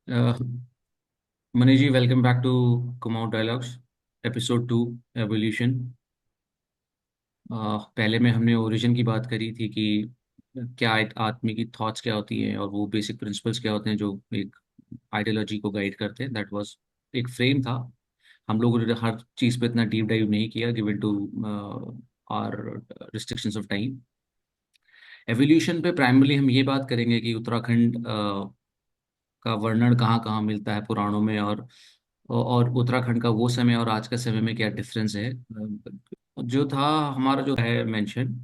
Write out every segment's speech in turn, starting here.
Uh, Manish ji, welcome back to Kumail Dialogues, episode 2, evolution. पहले में हमने origin की बात करी थी कि क्या एक आदमी की थॉट्स क्या होती हैं और वो बेसिक प्रिंसिपल्स क्या होते हैं जो एक आइडियोलॉजी को गाइड करते हैं। दैट वाज एक फ्रेम था। हम लोगों ने हर चीज़ पे इतना डीप डाइव नहीं किया given to our restrictions of time. Evolution पे प्राइमरली हम ये बात करेंगे कि उत्तराखंड का वर्णन कहाँ कहाँ मिलता है पुराणों में, और उत्तराखंड का वो समय और आज का समय में क्या डिफरेंस है। जो था हमारा जो है मेंशन,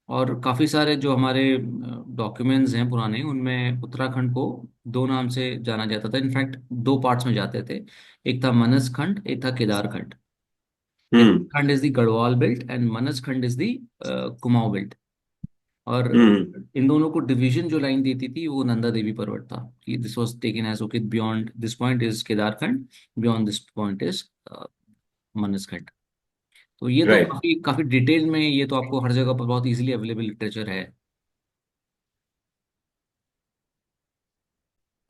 और काफ़ी सारे जो हमारे डॉक्यूमेंट्स हैं पुराने, उनमें उत्तराखंड को दो नाम से जाना जाता था। इनफैक्ट दो पार्ट्स में जाते थे। एक था मनस खंड, एक था केदार खंड। केदार हम्म। खंड is the Garhwal belt and मनस खंड इज द कुमाऊं बेल्ट। और हम्म। इन दोनों को डिवीजन जो लाइन देती थी वो नंदा देवी पर्वत था कि this was taken as okay, beyond this point is Kedarkhand, beyond this point is Manaskhand. तो ये तो राइट। काफी काफी डिटेल में, ये तो आपको हर जगह पर बहुत इजीली अवेलेबल लिटरेचर है।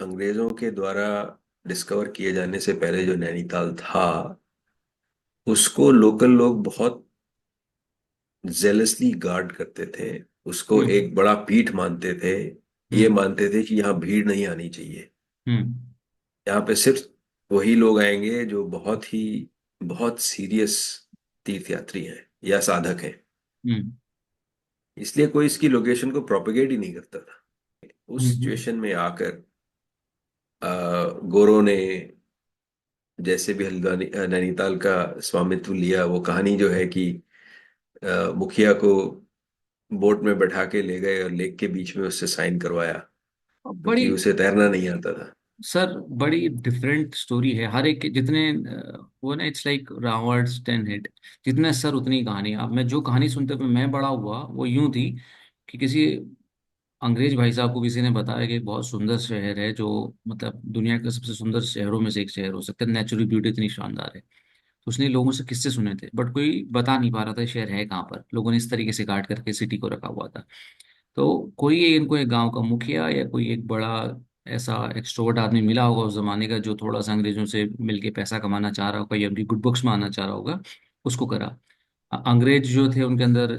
अंग्रेजों के द्वारा डिस्कवर किए जाने से पहले जो नैनीताल था उसको लोकल लोग बहुत जेलसली गार्ड करते थे। उसको हम्म। एक बड़ा पीठ मानते थे। ये हम्म। मानते थे कि यहाँ भीड़ नहीं आनी चाहिए। हम्म। यहाँ पे सिर्फ वही लोग आएंगे जो बहुत सीरियस तीर्थ यात्री हैं या साधक हैं। हम्म। इसलिए कोई इसकी लोकेशन को प्रोपेगेट ही नहीं करता था। उस हम्म। सिचुएशन में आकर गोरों ने जैसे भी हल्द्वानी नैनीताल का स्वामित्व लिया, वो कहानी जो है कि मुखिया को बोट में बैठा के ले गए और लेक के बीच में उससे साइन करवाया बड़ी, क्योंकि उसे तैरना नहीं आता था। सर बड़ी डिफरेंट स्टोरी है हर एक के। जितने वो ना, इट्स लाइक रावण 10 हेड। जितने सर उतनी कहानी। अब मैं जो कहानी सुनते हुए मैं बड़ा हुआ वो यूं थी कि किसी अंग्रेज भाई साहब को किसी ने बताया कि एक बहुत सुंदर शहर है जो, मतलब दुनिया के सबसे सुंदर शहरों में से एक शहर हो सकता है, नेचुरल ब्यूटी इतनी शानदार है। तो उसने लोगों से किस्से सुने थे, बट कोई बता नहीं पा रहा था ये शहर है कहाँ पर। लोगों ने इस तरीके से काट करके सिटी को रखा हुआ था। तो कोई इनको एक गांव का मुखिया या कोई एक बड़ा ऐसा एक्सट्रोवर्ट आदमी मिला होगा उस जमाने का, जो थोड़ा सा अंग्रेजों से मिलके पैसा कमाना चाह रहा होगा या उनकी गुड बुक्स में आना चाह रहा होगा। उसको करा। अंग्रेज जो थे उनके अंदर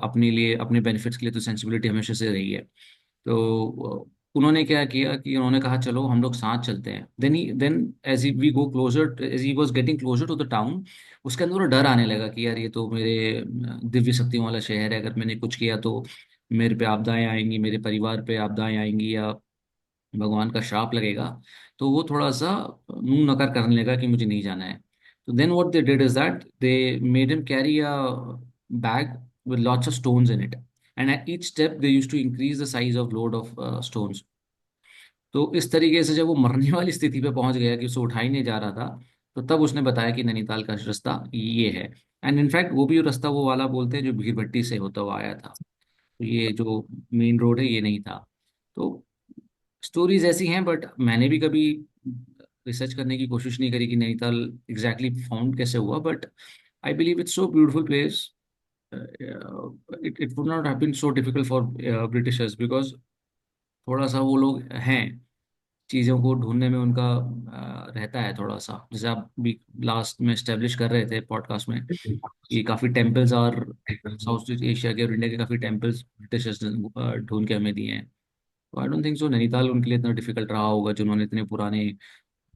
अपने लिए, अपने बेनिफिट्स के लिए तो सेंसिबिलिटी हमेशा से रही है। तो उन्होंने क्या किया कि उन्होंने कहा चलो हम लोग साथ चलते हैं। Then as we go closer, as he was getting closer to the town, उसके अंदर वो डर आने लगा कि यार ये तो मेरे दिव्य शक्तियों वाला शहर है। अगर मैंने कुछ किया तो मेरे पे आपदाएं आएंगी, मेरे परिवार पे आपदाएं आएंगी, या भगवान का श्राप लगेगा। तो वो थोड़ा सा मुंह नकार करने लगा कि मुझे नहीं जाना है। तो then what they did is that they made him carry a bag with lots of stones in it, and at each step they used to increase the size of load of stones. तो इस तरीके से जब वो मरने वाली स्थिति पे पहुंच गया कि उसे उठा ही नहीं जा रहा था, तो तब उसने बताया कि नैनीताल का रास्ता ये है। एंड इनफैक्ट वो भी रास्ता वो वाला बोलते हैं जो भीड़भट्टी से होता हुआ आया था। तो ये जो मेन रोड है ये नहीं था। तो स्टोरीज ऐसी हैं, बट मैंने भी कभी रिसर्च करने की कोशिश नहीं करी कि नैनीताल एग्जैक्टली फाउंड कैसे हुआ। But I believe it's so beautiful place. It would not have been so difficult for Britishers, because थोड़ा सा वो लोग हैं, चीज़ों को ढूंढने में उनका रहता है थोड़ा सा। जैसे आप भी लास्ट में एस्टेब्लिश कर रहे थे पॉडकास्ट में कि काफ़ी टेम्पल्स और साउथ ईस्ट एशिया के और इंडिया के काफ़ी टेम्पल्स ब्रिटिशर्स ने ढूंढ के हमें दिए हैं। तो I don't think so Nainital उनके लिए इतना डिफिकल्ट रहा होगा, जिन्होंने इतने पुराने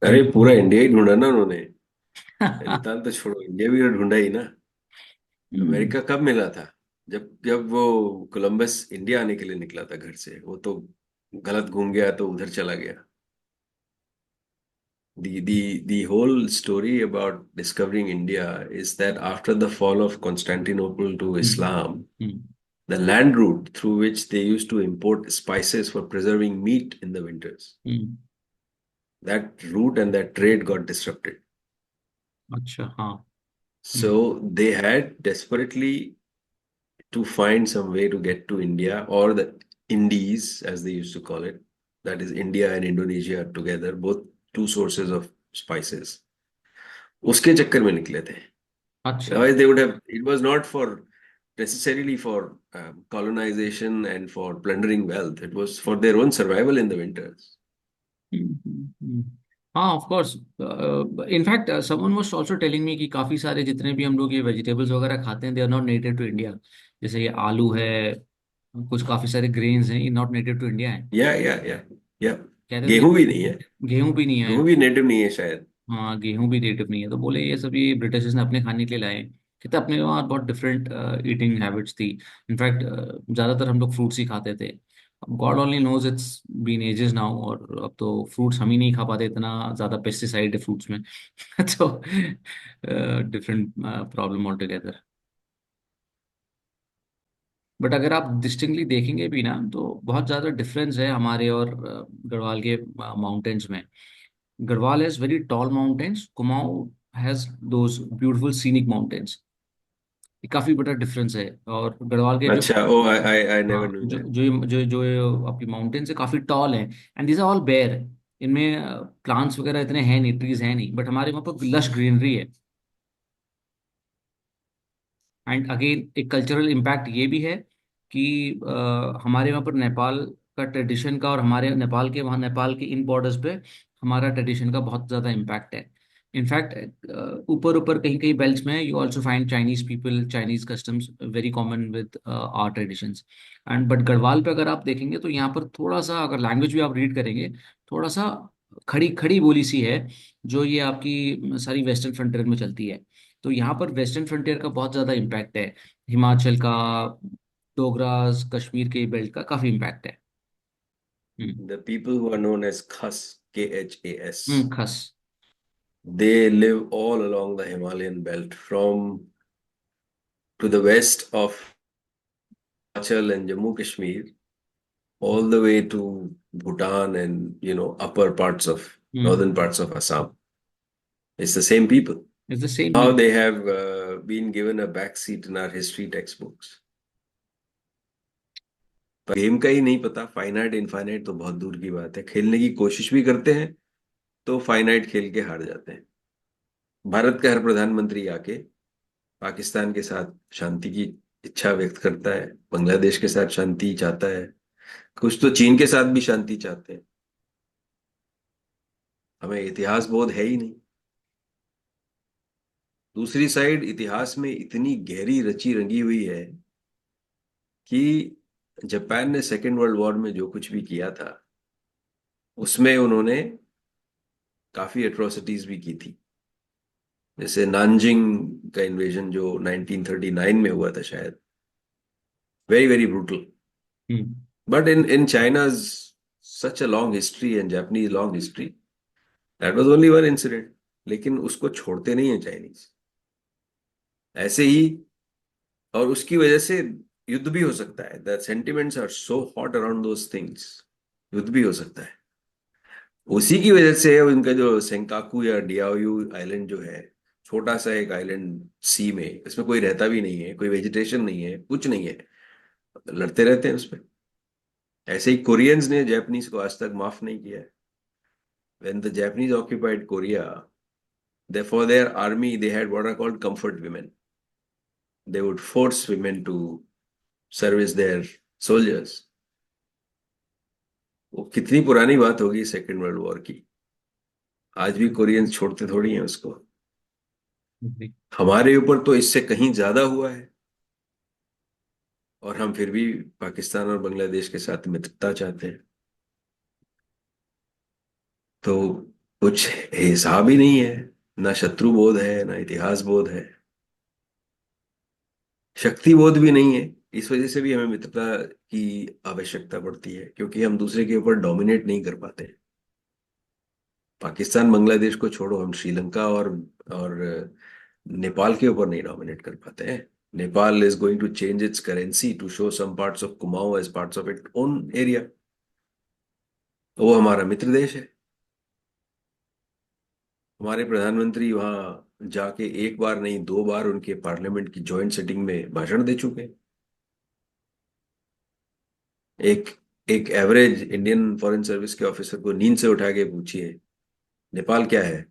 अरे टेम्पल। पूरा इंडिया ही ढूंढा ना उन्होंने। नैनीताल तो छोड़ो, इंडिया भी तो ढूंढा ही ना। हम्म। अमेरिका कब मिला था? जब जब वो कोलंबस इंडिया आने के लिए निकला था घर से, वो तो गलत घूम गया तो उधर चला गया। The whole story about discovering India is that after the fall of Constantinople to hmm. Islam, hmm. the land route through which they used to import spices for preserving meat in the winters, hmm. that route and that trade got disrupted. अच्छा, हाँ। हम्म। So they had desperately to find some way to get to India or the Indies, as they used to call it. That is India and Indonesia together, both two sources of spices. उसके चक्कर में निकले थे। अच्छा। Otherwise, they would have. It was not for necessarily for colonization and for plundering wealth. It was for their own survival in the winters. हम्म। हाँ, of course. In fact someone was also telling me कि काफी सारे जितने भी हम लोग ये vegetables वगैरह खाते हैं, they are not native to India. जैसे ये आलू है, कुछ काफी सारे ग्रेन्स हैं, ये नॉट नेटिव टू इंडिया है। या कहते थे गेहूं भी नहीं है। कि गेहूं भी नहीं है। गेहूं भी नेटिव नहीं है शायद। हाँ, गेहूं भी नेटिव नहीं है, तो बोले ये सब ये ब्रिटिशर्स ने अपने खाने के लिए लाए। कहते अपने वहाँ बहुत डिफरेंट ईटिंग हैबिट्स थी। इनफैक्ट ज़्यादातर हम लोग फ्रूट्स ही खाते थे। God only knows, it's been ages now, और अब तो फ्रूट्स हम ही नहीं खा पाते, इतना ज़्यादा पेस्टिसाइड है फ्रूट्स में। तो different problem all together. But अगर आप डिस्टिंक्टली देखेंगे भी ना, तो बहुत ज़्यादा डिफरेंस है हमारे और गढ़वाल के माउंटेन्स में। Garhwal has very tall mountains. Kumaon has those beautiful scenic mountains. ये काफी बड़ा डिफरेंस है। और गढ़वाल के जो, अच्छा, ओ आई नेवर हाँ, न्यू जो दैट। जो जो जो आपकी माउंटेन्स है काफी टॉल हैं, and these are all bare. इनमें प्लांट्स वगैरह इतने हैं नहीं, ट्रीज हैं नहीं, बट हमारे वहाँ पर लश ग्रीनरी है। एंड अगेन एक कल्चरल इम्पैक्ट ये भी है कि हमारे वहाँ पर नेपाल का ट्रेडिशन का, और हमारे नेपाल के वहाँ, नेपाल के इन बॉर्डर्स पे हमारा ट्रेडिशन का बहुत ज़्यादा इम्पैक्ट है। इनफैक्ट ऊपर ऊपर कहीं कहीं बेल्ट्स में you also find Chinese people, Chinese customs very common with our traditions. And but Garhwal पे अगर आप देखेंगे तो यहाँ पर थोड़ा सा, अगर लैंग्वेज भी आप रीड करेंगे, थोड़ा सा खड़ी खड़ी बोली सी है, जो ये आपकी सारी वेस्टर्न फ्रंटियर में चलती है। तो यहाँ पर वेस्टर्न फ्रंटियर का बहुत ज़्यादा इम्पैक्ट है। हिमाचल का, डोगरास, कश्मीर के बेल्ट का काफ़ी इम्पैक्ट है। Hmm. The people who are known as Khas, KHAS, Khas. they live all along the Himalayan belt from to the west of Himachal and Jammu Kashmir, all the way to Bhutan and upper parts of hmm. northern parts of Assam. It's the same people. It's the same Now he. they have been given a back seat in our history textbooks. पर game का ही नहीं पता, finite infinite तो बहुत दूर की बात है। खेलने की कोशिश भी करते हैं तो फाइनाइट खेल के हार जाते हैं। भारत का हर प्रधानमंत्री आके पाकिस्तान के साथ शांति की इच्छा व्यक्त करता है, बांग्लादेश के साथ शांति चाहता है, कुछ तो चीन के साथ भी शांति चाहते हैं। हमें इतिहास बोध है ही नहीं। दूसरी साइड इतिहास में इतनी गहरी रची रंगी हुई है कि जापान ने सेकेंड वर्ल्ड वॉर में जो कुछ भी किया था, उसमें उन्होंने काफी एट्रोसिटीज भी की थी। जैसे नानजिंग का इन्वेजन जो 1939 में हुआ था शायद, very very brutal. Hmm. But in China's such a long history and Japanese long history, that was only one incident. लेकिन उसको छोड़ते नहीं है चाइनीज, ऐसे ही। और उसकी वजह से युद्ध भी हो सकता है। The sentiments are so hot around those things, युद्ध भी हो सकता है। उसी की वजह से उनका जो सेंकाकू या डियाओयू आइलैंड जो है, छोटा सा एक आइलैंड सी में, इसमें कोई रहता भी नहीं है, कोई वेजिटेशन नहीं है, कुछ नहीं है, लड़ते रहते हैं उस पर। ऐसे ही कोरियंस ने जापानीज को आज तक माफ नहीं किया है। When the Japanese occupied Korea, therefore their army, they had what are called comfort women. They would force women to service their soldiers. वो कितनी पुरानी बात होगी सेकेंड वर्ल्ड वॉर की, आज भी कोरियंस छोड़ते थोड़ी हैं उसको। हमारे ऊपर तो इससे कहीं ज्यादा हुआ है, और हम फिर भी पाकिस्तान और बांग्लादेश के साथ मित्रता चाहते हैं। तो कुछ हिसाब ही नहीं है, ना शत्रु बोध है, ना इतिहास बोध है, शक्ति बोध भी नहीं है। इस वजह से भी हमें मित्रता की आवश्यकता पड़ती है, क्योंकि हम दूसरे के ऊपर डोमिनेट नहीं कर पाते। पाकिस्तान बांग्लादेश को छोड़ो, हम श्रीलंका और नेपाल के ऊपर नहीं डोमिनेट कर पाते हैं। Nepal is going to change its currency to show some parts of Kumaon as parts of it own area. वो हमारा मित्र देश है। हमारे प्रधानमंत्री वहां जाके एक बार नहीं, दो बार उनके पार्लियामेंट की जॉइंट सिटिंग में भाषण दे चुके हैं। एक एक एवरेज इंडियन फॉरेन सर्विस के ऑफिसर को नींद से उठा के पूछिए नेपाल क्या है,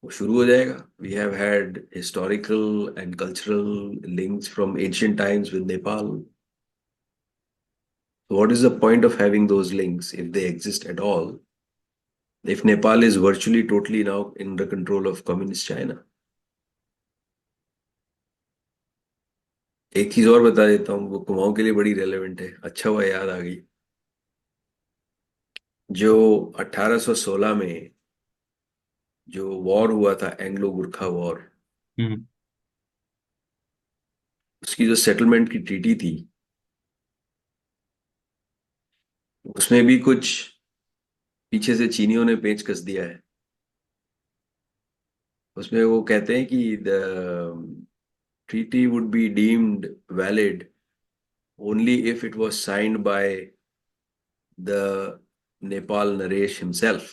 वो शुरू हो जाएगा। We have had historical and cultural links from ancient times with Nepal. What is the point of having those links if they exist at all, if Nepal is virtually totally now in the control of communist China. एक चीज और बता देता हूँ, वो कुमाऊं के लिए बड़ी रेलेवेंट है, अच्छा हुआ याद आ गई। जो 1816 में जो वॉर हुआ था, एंग्लो गुरखा वॉर, हम्म। उसकी जो सेटलमेंट की ट्रीटी थी, उसमें भी कुछ पीछे से चीनियों ने पेंच कस दिया है। उसमें वो कहते हैं कि the treaty would be deemed valid only if it was signed by the Nepal Naresh himself,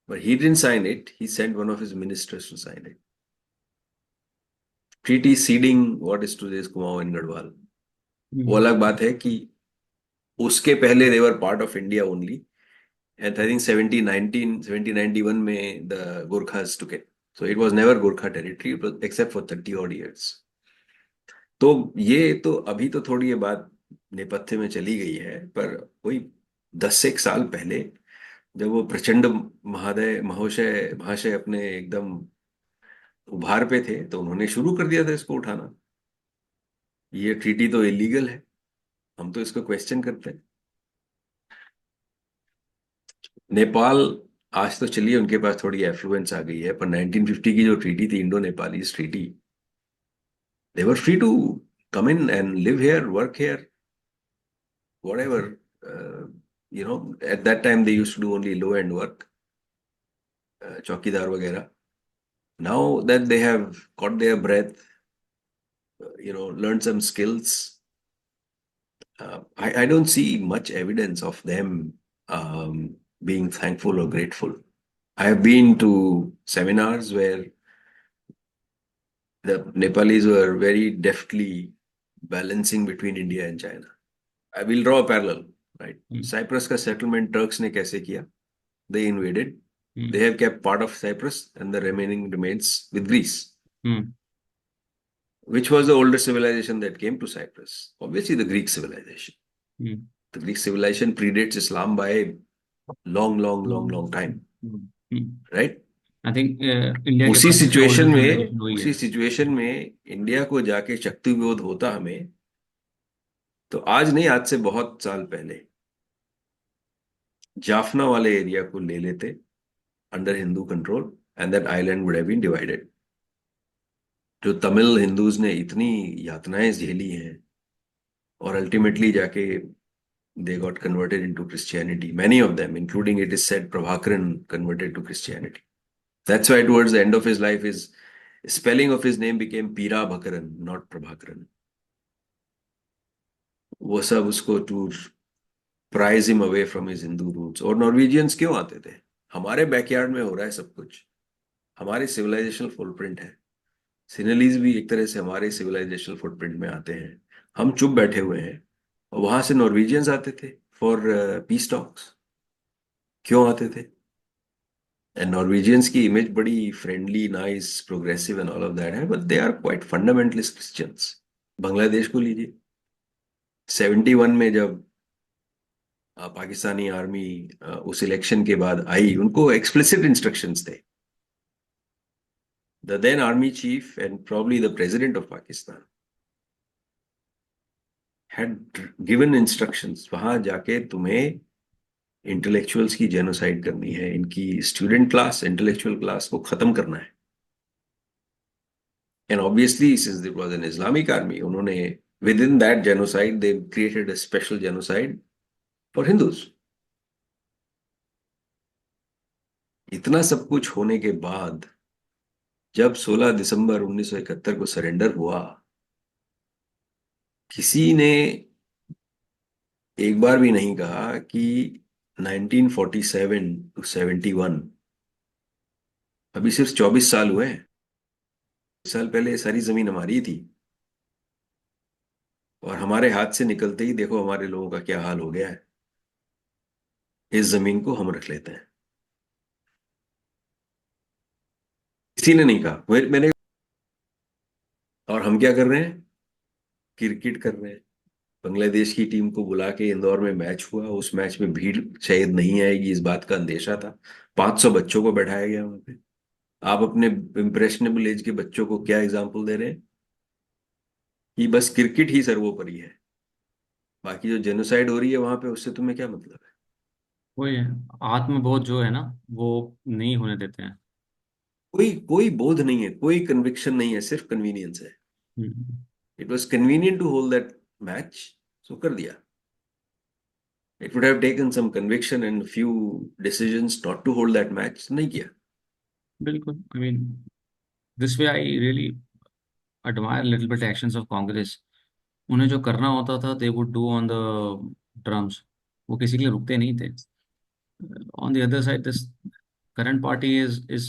but he didn't sign it, he sent one of his ministers to sign it. Treaty ceding what is today's Kumaon and Garhwal, वो हम्म। अलग बात है कि उसके पहले they were part of India only, and I think 1791 में the Gurkhas took it, so it was never Gurkha territory, it was, except for 30 odd years. तो ये तो अभी तो थोड़ी ये बात नेपथ्य में चली गई है, पर वही 10 एक साल पहले जब वो प्रचंड महादय महोशय महाशय अपने एकदम उभार पे थे, तो उन्होंने शुरू कर दिया था इसको उठाना। ये ट्रीटी तो इलीगल है, हम तो इसको क्वेश्चन करते हैं। नेपाल आज तो चलिए उनके पास थोड़ी एफ्लुएंस आ गई है, पर 1950 की जो ट्रीटी थी, Indo Nepalese treaty, they were free to come in and live here, work here, whatever. uh, at that time they used to do only low end work, चौकीदार वगैरह. Now that they have caught their breath, learned some skills, I don't see much evidence of them being thankful or grateful. I have been to seminars where the Nepalis were very deftly balancing between India and China. I will draw a parallel, right? Hmm. Cyprus का settlement Turks ने कैसे किया? They invaded. They hmm. have kept part of Cyprus and the remaining remains with Greece. Hmm. Which was the older civilization that came to Cyprus? Obviously, the Greek civilization. Hmm. The Greek civilization predates Islam by a long, long, long, long hmm. time, hmm. right? I think India के उसी बाद सबसे situation older में civilisation वही है। उसी situation में India को जाके शक्तिविरोध होता हमें, तो आज नहीं, आज से बहुत साल पहले जाफना वाले एरिया को ले लेते under Hindu control, and that island would have been divided. जो तमिल हिंदूज ने इतनी यातनाएं झेली हैं, और अल्टीमेटली जाके they got converted into Christianity. Many of them, including it is said Prabhakaran converted to Christianity. That's why towards the end of his life, his spelling of his name became Pira Bhakaran, not Prabhakaran. वो सब उसको to prize him away from his Hindu roots. और Norwegians क्यों आते थे? हमारे backyard में हो रहा है सब कुछ, हमारी सिविलाइजेशनल फुटप्रिंट है। सिनेलीज भी एक तरह से हमारे सिविलाइजेशनल फुटप्रिंट में आते हैं। हम चुप बैठे हुए हैं, और वहां से नॉर्वेजियंस आते थे फॉर पीस टॉक्स। क्यों आते थे? एंड नॉर्वेजियंस की इमेज बड़ी friendly, nice, progressive and all of that है, but they are quite fundamentalist Christians. Bangladesh को लीजिए, 71 में जब पाकिस्तानी आर्मी उस इलेक्शन के बाद आई, उनको एक्सप्लिसिट इंस्ट्रक्शंस थे। The then army chief and probably the president of Pakistan had given instructions, वहां जाके तुम्हें इंटेलेक्चुअल्स की जेनोसाइड करनी है, इनकी स्टूडेंट क्लास, इंटेलेक्चुअल क्लास को खत्म करना है। And obviously, since it was an Islamic army, उन्होंने within that genocide they created a special genocide for Hindus. इतना सब कुछ होने के बाद जब 16 दिसंबर 1971 को सरेंडर हुआ, किसी ने एक बार भी नहीं कहा कि 1947 टू 71, अभी सिर्फ 24 साल हुए हैं। साल पहले सारी जमीन हमारी ही थी, और हमारे हाथ से निकलते ही देखो हमारे लोगों का क्या हाल हो गया है। इस जमीन को हम रख लेते हैं, किसी ने नहीं कहा। मैंने, और हम क्या कर रहे हैं? क्रिकेट कर रहे हैं, बांग्लादेश की टीम को बुला के इंदौर में मैच हुआ, उस मैच में भीड़ शायद नहीं आएगी इस बात का अंदेशा था। 500 बच्चों को बैठाया गया वहां पे। आप अपने इम्प्रेशनेबल एज के बच्चों को क्या एग्जाम्पल दे रहे हैं कि बस क्रिकेट ही सर्वोपरि है, बाकी जो जेनोसाइड हो रही है वहां पे उससे तुम्हें क्या मतलब है? वही है, आत्मबोध जो है ना, वो नहीं होने देते हैं। कोई कोई बोध नहीं है, कोई कन्विक्शन नहीं है, सिर्फ कन्वीनियंस है। Hmm. It was convenient to hold that match, so कर दिया। It would have taken some conviction and few decisions not to hold that match, नहीं किया। बिल्कुल, I mean this way I really admire little bit actions of Congress. उन्हें जो करना होता था they would do on the drums. वो किसी के लिए रुकते नहीं थे. On the other side, this current party is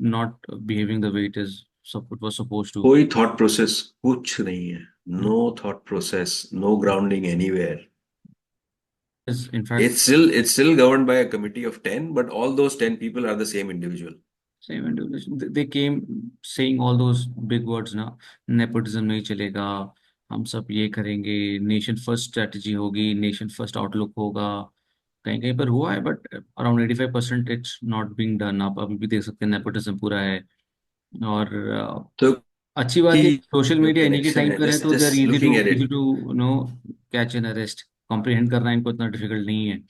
not behaving the way it was supposed to. कोई थॉट प्रोसेस कुछ नहीं है। No thought process, no grounding anywhere. Is in fact It's still governed by a committee of 10, but all those 10 people are the same individual. same individual. They came saying all those big words ना, nepotism नहीं चलेगा, हम सब ये करेंगे, nation first strategy होगी, nation first outlook होगा। कहीं कहीं पर हुआ है, but around 85% it's not being done. आप अभी भी देख सकते हैं नेपोटिज्म पूरा है। और तो अच्छी बात की है सोशल जो मीडिया इन्हीं के कनेक्शन टाइम है, पर है, जस्ट तो they are just looking at easy it. To no catch and arrest. Comprehend करना इनको इतना डिफिकल्ट नहीं है।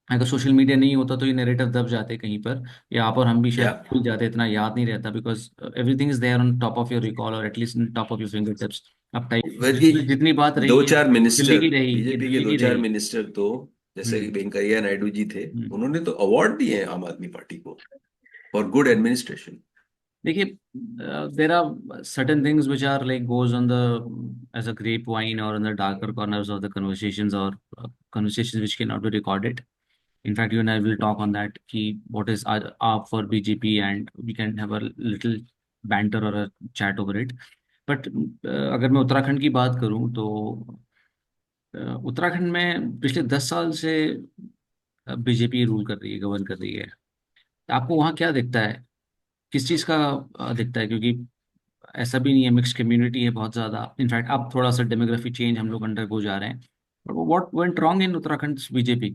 अगर सोशल मीडिया नहीं होता तो ये नैरेटिव दब जाते कहीं पर, या आप और हम भी या शायद भूल जाते, इतना याद नहीं रहता, because everything is there on top of your recall, और at least top of your finger tips. अब टाइप बल्कि जितनी बात दो रही है चार दिल्ली मिनिस्टर, की रही, ये बीजेपी के दिल्ली दो की चार रही। मिनिस्टर तो, जैसे कि हम्म। वेंकैया नायडू जी थे, हम्म। उन्होंने तो अवार्ड दिए हैं आम आदमी पार्टी को फॉर गुड एडमिनिस्ट्रेशन। देखिए, there are certain things which are like goes on the edge a grapevine और on the darker corners of the conversations, और conversations which cannot be recorded. In fact, you and I will talk on that. Ki what is up for BJP, and we can have a little banter or a chat over it. But अगर मैं उत्तराखंड की बात करूं तो उत्तराखंड में पिछले 10 साल से बीजेपी रूल कर रही है, गवर्न कर रही है। आपको वहाँ क्या दिखता है, किस चीज़ का दिखता है? क्योंकि ऐसा भी नहीं है, मिक्स कम्युनिटी है बहुत ज़्यादा। इनफैक्ट अब थोड़ा सा डेमोग्राफी चेंज हम लोग अंडर हो जा रहे हैं। What went wrong in Uttarakhand BJP?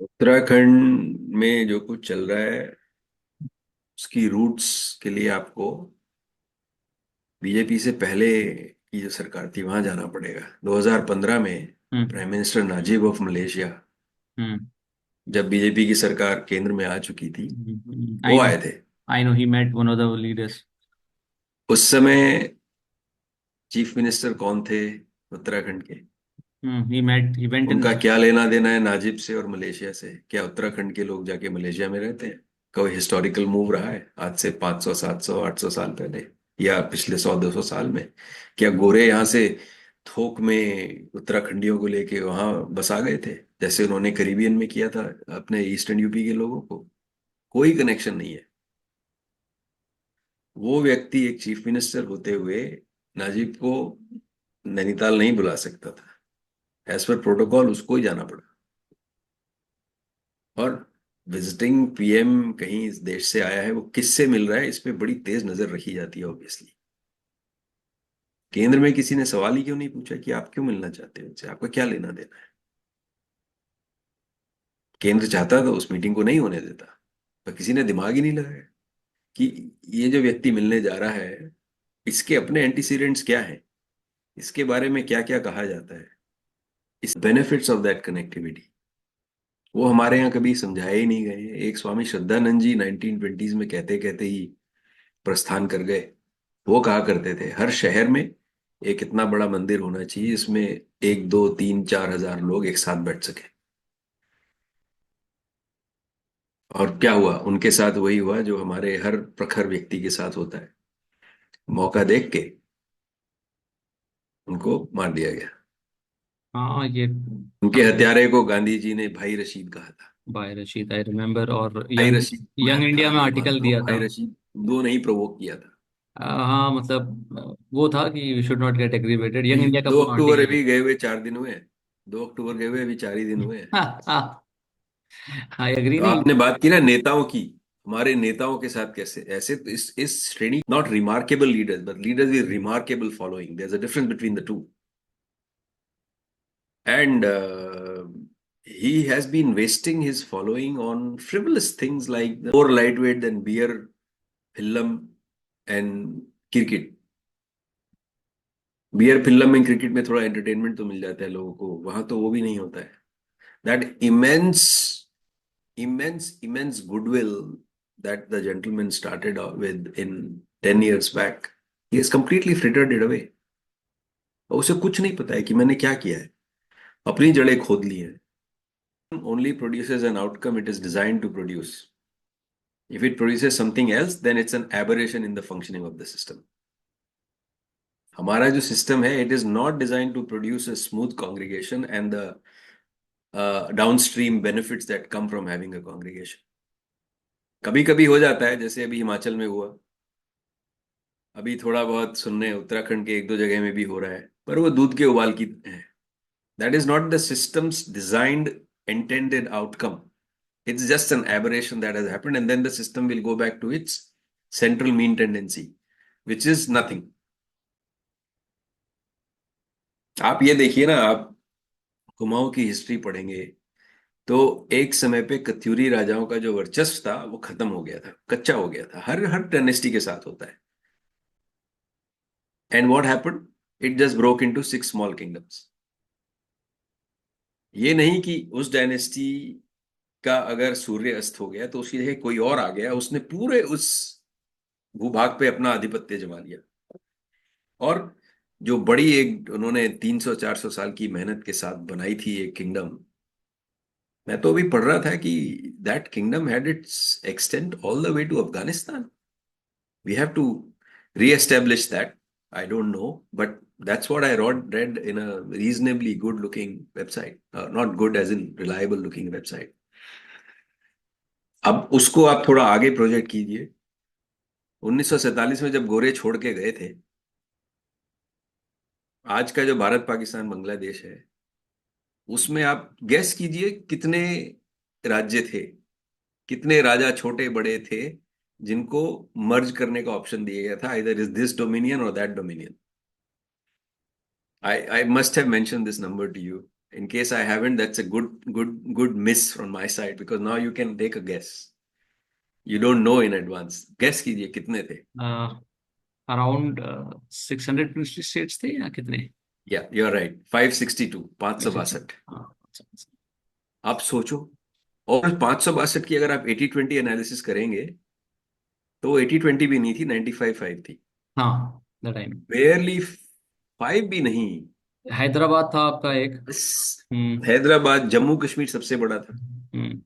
Uttarakhand में जो कुछ चल रहा है उसकी रूट्स के लिए आपको बीजेपी से पहले की जो सरकार थी वहां जाना पड़ेगा। 2015 में hmm. Prime minister Najib of Malaysia, hmm. जब बीजेपी की सरकार केंद्र में आ चुकी थी, आई वो नो, आए थे। I know he met one of the leaders. उस समय चीफ मिनिस्टर कौन थे उत्तराखंड के? He went in. उनका क्या लेना देना है नाजिब से और मलेशिया से? क्या उत्तराखंड के लोग जाके मलेशिया में रहते हैं? कोई हिस्टोरिकल मूव रहा है आज से 500 700 800 साल पहले, या पिछले 100 200 साल में? क्या गोरे यहाँ से थोक में उत्तराखंडियों को लेके वहां बसा गए थे, जैसे उन्होंने करीबियन में किया था अपने ईस्टर्न यूपी के लोगों को? कोई कनेक्शन नहीं है। वो व्यक्ति एक चीफ मिनिस्टर होते हुए नाजिब को नैनीताल नहीं बुला सकता था। एज पर प्रोटोकॉल उसको ही जाना पड़ा। और विजिटिंग पीएम कहीं इस देश से आया है, वो किससे मिल रहा है, इस पे बड़ी तेज नजर रखी जाती है ऑब्वियसली। केंद्र में किसी ने सवाल ही क्यों नहीं पूछा कि आप क्यों मिलना चाहते हो उनसे, आपका क्या लेना देना है? केंद्र चाहता तो उस मीटिंग को नहीं होने देता, पर किसी ने दिमाग ही नहीं लगाया कि ये जो व्यक्ति मिलने जा रहा है, इसके अपने एंटीसीडेंट्स क्या है, इसके बारे में क्या क्या कहा जाता है, इस बेनिफिट्स ऑफ दैट कनेक्टिविटी, वो हमारे यहाँ कभी समझाए ही नहीं गए हैं। एक स्वामी श्रद्धानंद जी 1920s में कहते कहते ही प्रस्थान कर गए। वो कहा करते थे हर शहर में एक इतना बड़ा मंदिर होना चाहिए जिसमें 1 2 3 4 हजार लोग एक साथ बैठ सके। और क्या हुआ उनके साथ? वही हुआ जो हमारे हर प्रखर व्यक्ति के साथ होता है। मौका देख के उनको मार दिया गया। हाँ, ये उनके हत्यारे को गांधी जी ने भाई रशीद कहा था। बाय रशीद आई रिमेम्बर, और भाई यंग रशीद, मैं यंग था इंडिया में ये आर्टिकल मानता हूँ, दिया भाई था। रशीद दो नहीं प्रोवोक किया था। हाँ मतलब वो था कि we should not get aggravated, young अभी इंडिया का दो पूरा अक्टूबर आर्टिकल। अभी गए हुए 4 दिन हुए हैं। 2 अक्टूबर गए हुए अभी 4 ही दिन हुए हैं। हाँ हाँ, आई एग्री तो नहीं। आपने बात की ना नेताओं की, हमारे नेताओं के साथ कैसे ऐसे, तो इस श्रेणी, not remarkable leaders but leaders with remarkable following, there is a difference between the two. And he has been wasting his following on frivolous things like more lightweight than beer, film, and cricket. Beer film में cricket में थोड़ा entertainment तो मिल जाता है लोगों को, वहां तो वो भी नहीं होता है. That immense goodwill that the gentleman started out with in 10 years back, he has completely frittered it away. और उसे कुछ नहीं पता है कि मैंने क्या किया है, अपनी जड़ें खोद ली हैं. Only produces an outcome it is designed to produce. If it produces something else, then it's an aberration in the functioning of the system. हमारा जो सिस्टम है, it is not designed to produce a smooth congregation and the downstream benefits that come from having a congregation. कभी कभी हो जाता है, जैसे अभी हिमाचल में हुआ, अभी थोड़ा बहुत सुनने उत्तराखंड के एक दो जगह में भी हो रहा है, पर वो दूध के उबाल की है. That is not the systems designed intended outcome. It's just an aberration that has happened, and then the system will go back to its central mean tendency, which is nothing. आप ये देखिए ना, आप कुमाऊं की हिस्ट्री पढ़ेंगे तो एक समय पे कत्यूरी राजाओं का जो वर्चस्व था वो खत्म हो गया था, कच्चा हो गया था. हर हर डायनेस्टी के साथ होता है. And what happened, it just broke into 6 small kingdoms. ये नहीं कि उस डायनेस्टी का अगर सूर्य अस्त हो गया तो उसकी जगह कोई और आ गया, उसने पूरे उस भूभाग पे अपना आधिपत्य जमा लिया. और जो बड़ी एक उन्होंने 300-400 साल की मेहनत के साथ बनाई थी एक किंगडम, मैं तो अभी पढ़ रहा था कि that kingdom had its extent all the way to Afghanistan. We have to reestablish that. I don't know, but that's what I read in a reasonably good looking website, not good as in reliable looking website. अब उसको आप थोड़ा आगे project कीजिए. 1947 में जब गोरे छोड़ के गए थे, आज का जो भारत पाकिस्तान बांग्लादेश है, उसमें आप गैस कीजिए कितने राज्य थे, कितने राजा छोटे बड़े थे जिनको मर्ज करने का ऑप्शन दिया गया था, आइदर इज दिस डोमिनियन और that dominion. I must have mentioned this number to you. In case I haven't, that's a good miss from my side, because now you can take a guess. You don't know in advance. Guess कीजिए कितने थे. Around 650 states थे या कितने? Yeah, you're right. 562, 560। 562. हाँ, अच्छा, अच्छा। आप सोचो. और 562 की अगर आप 80-20 एनालिसिस करेंगे तो 80-20 भी नहीं थी, 95-5 थी. हाँ, द टाइम। बेयरली 5 भी नहीं. हैदराबाद था आपका एक। बस. हम्म। हैदराबाद, जम्मू कश्मीर सबसे बड़ा था. हम्म।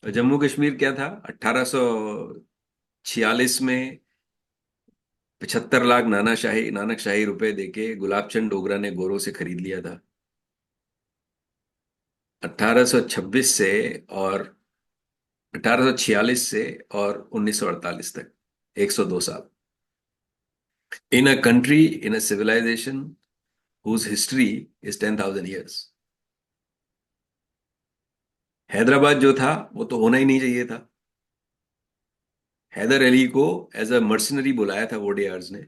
और जम्मू कश्मीर क्या था, 1846 में 75 लाख नानक शाही रुपए देके गुलाब चंद डोगरा ने गोरों से खरीद लिया था. 1826 से और 1846 से और 1948 तक, 102 साल. In a country, in a civilization whose history is 10,000 years. Hyderabad जो था वो तो होना ही नहीं चाहिए था. हैदर अली को एज अ मर्सनरी बुलाया था वोडेयार्स ने,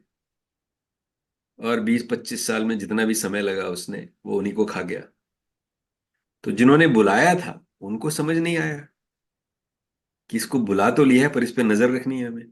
और 20-25 साल में जितना भी समय लगा उसने, वो उन्हीं को खा गया. तो जिन्होंने बुलाया था उनको समझ नहीं आया कि इसको बुला तो लिया है पर इस पे नजर रखनी है हमें.